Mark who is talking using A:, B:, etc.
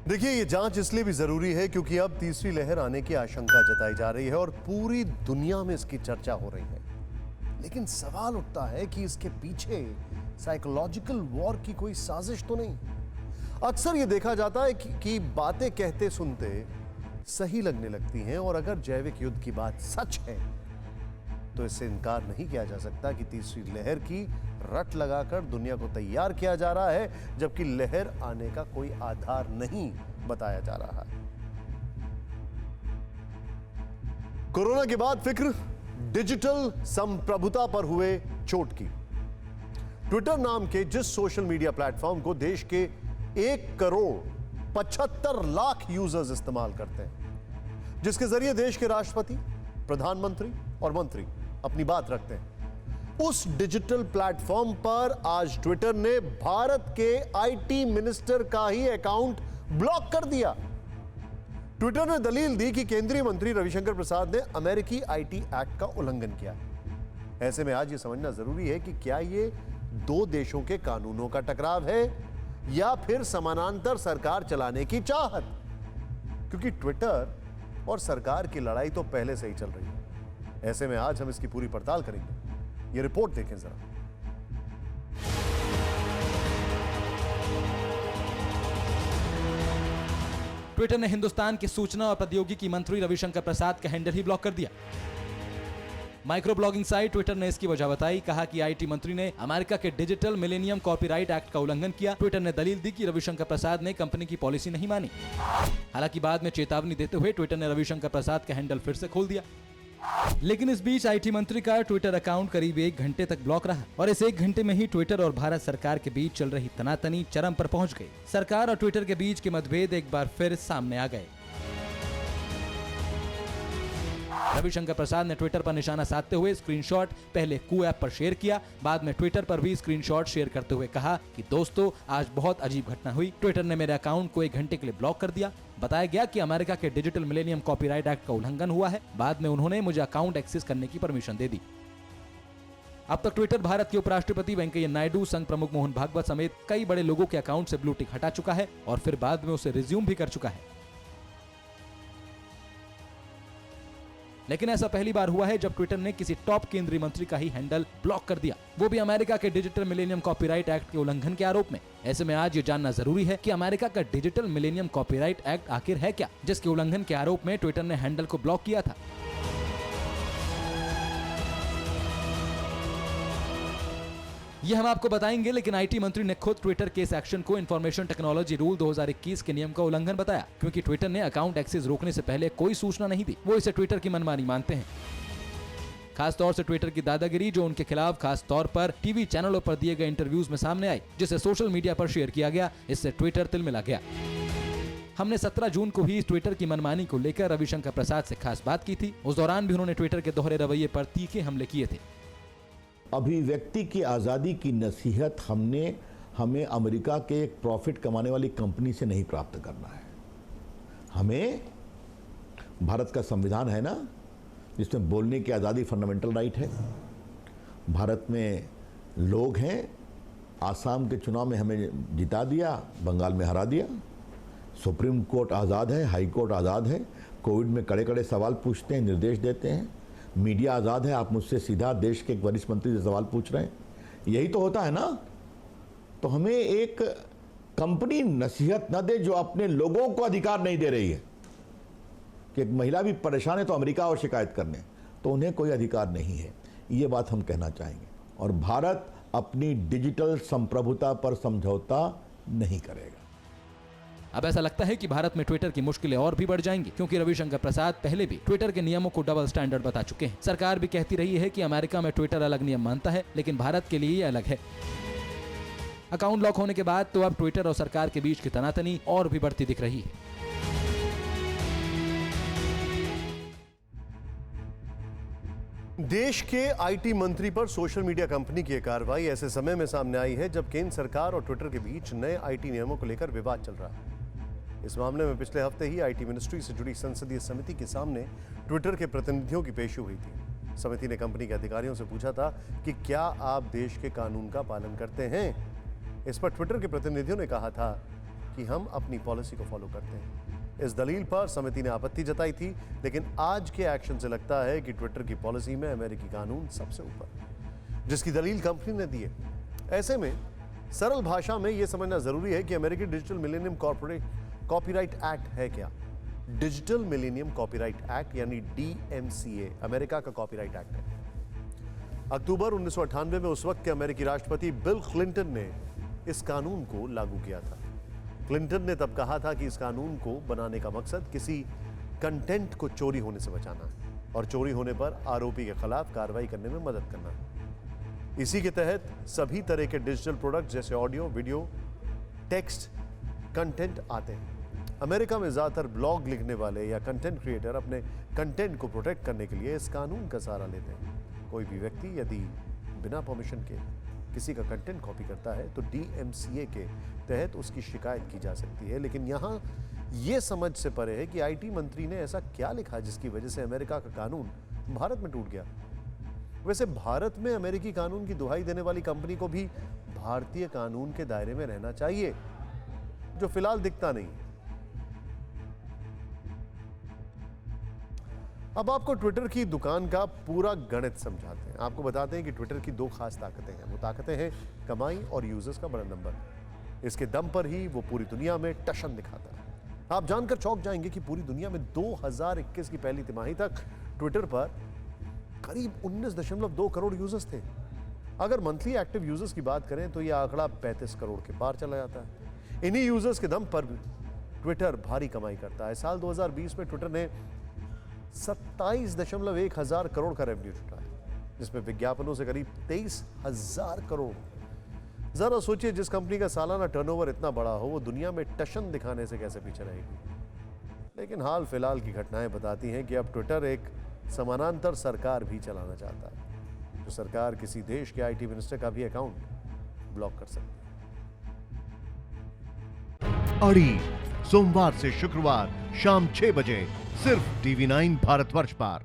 A: देखिए, ये जांच इसलिए भी जरूरी है क्योंकि अब तीसरी लहर आने की आशंका जताई जा रही है और पूरी दुनिया में इसकी चर्चा हो रही है। लेकिन सवाल उठता है कि इसके पीछे साइकोलॉजिकल वॉर की कोई साजिश तो नहीं। अक्सर ये देखा जाता है कि बातें कहते सुनते सही लगने लगती हैं और अगर जैविक युद्ध की बात सच है तो इससे इनकार नहीं किया जा सकता कि तीसरी लहर की रट लगाकर दुनिया को तैयार किया जा रहा है, जबकि लहर आने का कोई आधार नहीं बताया जा रहा है। कोरोना के बाद फिक्र डिजिटल संप्रभुता पर हुए चोट की। ट्विटर नाम के जिस सोशल मीडिया प्लेटफॉर्म को देश के 1,75,00,000 यूजर्स इस्तेमाल करते हैं, जिसके जरिए देश के राष्ट्रपति, प्रधानमंत्री और मंत्री अपनी बात रखते हैं, उस डिजिटल प्लेटफॉर्म पर आज ट्विटर ने भारत के आईटी मिनिस्टर का ही अकाउंट ब्लॉक कर दिया। ट्विटर ने दलील दी कि केंद्रीय मंत्री रविशंकर प्रसाद ने अमेरिकी आईटी एक्ट का उल्लंघन किया। ऐसे में आज यह समझना जरूरी है कि क्या ये दो देशों के कानूनों का टकराव है या फिर समानांतर सरकार चलाने की चाहत, क्योंकि ट्विटर और सरकार की लड़ाई तो पहले से ही चल रही है। ऐसे में आज हम इसकी पूरी पड़ताल करेंगे। ये रिपोर्ट देखें जरा।
B: ट्विटर ने हिंदुस्तान के सूचना और प्रौद्योगिकी मंत्री रविशंकर प्रसाद का हैंडल ही ब्लॉक कर दिया। माइक्रो ब्लॉगिंग साइट ट्विटर ने इसकी वजह बताई, कहा कि आईटी मंत्री ने अमेरिका के डिजिटल मिलेनियम कॉपीराइट एक्ट का उल्लंघन किया। ट्विटर ने दलील दी कि रविशंकर प्रसाद ने कंपनी की पॉलिसी नहीं मानी। हालांकि बाद में चेतावनी देते हुए ट्विटर ने रविशंकर प्रसाद का हैंडल फिर से खोल दिया। लेकिन इस बीच आईटी मंत्री का ट्विटर अकाउंट करीब 1 घंटे तक ब्लॉक रहा और इस 1 घंटे में ही ट्विटर और भारत सरकार के बीच चल रही तनातनी चरम पर पहुंच गई। सरकार और ट्विटर के बीच के मतभेद एक बार फिर सामने आ गए। रविशंकर प्रसाद ने ट्विटर पर निशाना साधते हुए स्क्रीनशॉट पहले कू ऐप पर शेयर किया, बाद में ट्विटर पर भी स्क्रीनशॉट शेयर करते हुए कहा कि दोस्तों, आज बहुत अजीब घटना हुई। ट्विटर ने मेरे अकाउंट को 1 घंटे के लिए ब्लॉक कर दिया। बताया गया कि अमेरिका के डिजिटल मिलेनियम कॉपीराइट एक्ट का उल्लंघन हुआ है। बाद में उन्होंने मुझे अकाउंट एक्सेस करने की परमिशन दे दी। अब तक ट्विटर भारत के उपराष्ट्रपति वेंकैया नायडू, संघ प्रमुख मोहन भागवत समेत कई बड़े लोगों के अकाउंट से ब्लू टिक हटा चुका है और फिर बाद में उसे रिज्यूम भी कर चुका है। लेकिन ऐसा पहली बार हुआ है जब ट्विटर ने किसी टॉप केंद्रीय मंत्री का ही हैंडल ब्लॉक कर दिया, वो भी अमेरिका के डिजिटल मिलेनियम कॉपीराइट एक्ट के उल्लंघन के आरोप में। ऐसे में आज ये जानना जरूरी है कि अमेरिका का डिजिटल मिलेनियम कॉपीराइट एक्ट आखिर है क्या, जिसके उल्लंघन के आरोप में ट्विटर ने हैंडल को ब्लॉक किया था। ये हम आपको बताएंगे, लेकिन आईटी मंत्री ने खुद ट्विटर के इस एक्शन को इंफॉर्मेशन टेक्नोलॉजी रूल 2021 के नियम का उल्लंघन बताया, क्योंकि ट्विटर ने अकाउंट एक्सेस रोकने से पहले कोई सूचना नहीं दी। वो इसे ट्विटर की मनमानी मानते हैं। खास तौर से ट्विटर की दादागिरी जो उनके खिलाफ खास तौर पर टीवी चैनलों पर दिए गए इंटरव्यूज में सामने आई, जिसे सोशल मीडिया पर शेयर किया गया, इससे ट्विटर तिलमिला गया। हमने 17 जून को ही ट्विटर की मनमानी को लेकर रविशंकर प्रसाद से खास बात की थी। उस दौरान भी उन्होंने ट्विटर के दोहरे रवैये पर तीखे हमले किए थे।
C: अभिव्यक्ति की आज़ादी की नसीहत हमें अमेरिका के एक प्रॉफिट कमाने वाली कंपनी से नहीं प्राप्त करना है। हमें भारत का संविधान है ना, जिसमें बोलने की आज़ादी फंडामेंटल राइट है। भारत में लोग हैं, आसाम के चुनाव में हमें जिता दिया, बंगाल में हरा दिया। सुप्रीम कोर्ट आज़ाद है, हाई कोर्ट आज़ाद है। कोविड में कड़े कड़े सवाल पूछते हैं, निर्देश देते हैं। मीडिया आज़ाद है, आप मुझसे सीधा देश के एक वरिष्ठ मंत्री से सवाल पूछ रहे हैं। यही तो होता है ना। तो हमें एक कंपनी नसीहत न दे जो अपने लोगों को अधिकार नहीं दे रही है कि एक महिला भी परेशान है तो अमेरिका और शिकायत करने, तो उन्हें कोई अधिकार नहीं है। ये बात हम कहना चाहेंगे। और भारत अपनी डिजिटल संप्रभुता पर समझौता नहीं करेगा।
B: अब ऐसा लगता है कि भारत में ट्विटर की मुश्किलें और भी बढ़ जाएंगी, क्योंकि रविशंकर प्रसाद पहले भी ट्विटर के नियमों को डबल स्टैंडर्ड बता चुके हैं। सरकार भी कहती रही है कि अमेरिका में ट्विटर अलग नियम मानता है, लेकिन भारत के लिए ये अलग है। अकाउंट लॉक होने के बाद तो अब ट्विटर और सरकार के बीच की तनातनी और भी बढ़ती दिख रही है।
A: देश के आईटी मंत्री पर सोशल मीडिया कंपनी की कार्रवाई ऐसे समय में सामने आई है जब केंद्र सरकार और ट्विटर के बीच नए आईटी नियमों को लेकर विवाद चल रहा है। इस मामले में पिछले हफ्ते ही आईटी मिनिस्ट्री से जुड़ी संसदीय समिति के सामने ट्विटर के प्रतिनिधियों की पेशी हुई थी। समिति ने कंपनी के अधिकारियों से पूछा था कि क्या आप देश के कानून का पालन करते हैं। इस पर ट्विटर के प्रतिनिधियों ने कहा था कि हम अपनी पॉलिसी को फॉलो करते हैं। इस दलील पर समिति ने आपत्ति जताई थी, लेकिन आज के एक्शन से लगता है कि ट्विटर की पॉलिसी में अमेरिकी कानून सबसे ऊपर, जिसकी दलील कंपनी ने दी है। ऐसे में सरल भाषा में यह समझना जरूरी है कि अमेरिकी डिजिटल मिलेनियम कॉपीराइट एक्ट है क्या। डिजिटल मिलेनियम कॉपीराइट एक्ट यानी DMCA अमेरिका का कॉपीराइट एक्ट है। अक्टूबर 1998 में उस वक्त के अमेरिकी राष्ट्रपति बिल क्लिंटन ने इस कानून को लागू किया था। क्लिंटन ने तब कहा था कि इस कानून को बनाने का मकसद किसी कंटेंट को चोरी होने से बचाना है और चोरी होने पर आरोपी के खिलाफ कार्रवाई करने में मदद करना है। इसी के तहत सभी तरह के डिजिटल प्रोडक्ट जैसे ऑडियो, वीडियो, टेक्स्ट, कंटेंट आते हैं। अमेरिका में ज्यादातर ब्लॉग लिखने वाले या कंटेंट क्रिएटर अपने कंटेंट को प्रोटेक्ट करने के लिए इस कानून का सहारा लेते हैं। कोई भी व्यक्ति यदि बिना परमिशन के किसी का कंटेंट कॉपी करता है तो DMCA के तहत उसकी शिकायत की जा सकती है। लेकिन यहाँ ये समझ से परे है कि IT मंत्री ने ऐसा क्या लिखा जिसकी वजह से अमेरिका का कानून भारत में टूट गया। वैसे भारत में अमेरिकी कानून की दुहाई देने वाली कंपनी को भी भारतीय कानून के दायरे में रहना चाहिए, जो फिलहाल दिखता नहीं। अब आपको ट्विटर की दुकान का पूरा गणित समझाते हैं। आपको बताते हैं कि ट्विटर की दो खास ताकतें हैं। वो ताकतें हैं कमाई और यूजर्स का बड़ा नंबर। इसके दम पर ही वो पूरी दुनिया में टशन दिखाता है। आप जानकर चौंक जाएंगे कि पूरी दुनिया में 2021 की पहली तिमाही तक ट्विटर पर करीब 19.2 करोड़ यूजर्स थे। अगर मंथली एक्टिव यूजर्स की बात करें तो यह आंकड़ा 35 करोड़ के पार चला जाता है। इन्हीं यूजर्स के दम पर ट्विटर भारी कमाई करता है। साल 2020 में ट्विटर ने 27.1 हजार करोड़ का रेवेन्यू जुटा है, जिसमें विज्ञापनों से करीब 23,000 करोड़। जरा सोचिए, जिस कंपनी का सालाना टर्नओवर इतना बड़ा हो वो दुनिया में टशन दिखाने से कैसे पीछे रहेगी। लेकिन हाल फिलहाल की घटनाएं बताती हैं कि अब ट्विटर एक समानांतर सरकार भी चलाना चाहता है, जो सरकार किसी देश के IT मिनिस्टर का भी अकाउंट ब्लॉक कर सकती है।
D: अड़ी सोमवार से शुक्रवार शाम 6 बजे सिर्फ TV9 भारतवर्ष पर।